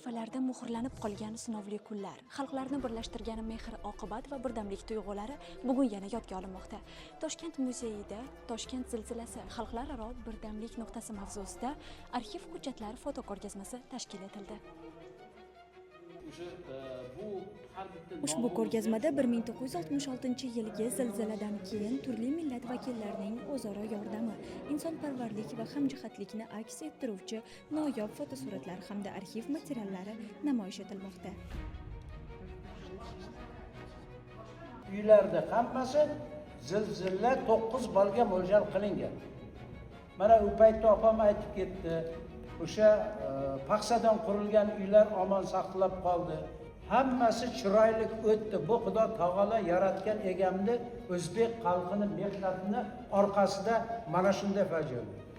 sahifalarda muhrlanib qolgan sinovli kunlar, xalqlarni birlashtirgan mehr-oqibat va birdamlik tuyg'ulari bugun yana yodga olinmoqda. Toshkent muzeyida Toshkent zilzilasi xalqlararo birdamlik nuqtasi mavzusida arxiv hujjatlari fotoko'rgazmasi tashkil etildi. Ushbu ko'rgazmada 1966-yilgi zilziladan keyin turli millat vakillarining o'zaro yordami, insonparvarlik va hamjihatlikni aks ettiruvchi noyob fotosuratlar hamda arxiv materiallari namoyish etilmoqda. Uylarda hammasi zilzila 9 balga mo'ljal qilingan. Mana u paytda opam aytib ketdi. O'sha paxsadan qurilgan uylar omon saqlab qoldi. Hammasi chiroyli o'tdi. Bu Xudo taolo yaratgan egamni, o'zbek xalqining mehnatini orqasida mana shunday fojia bo'ldi.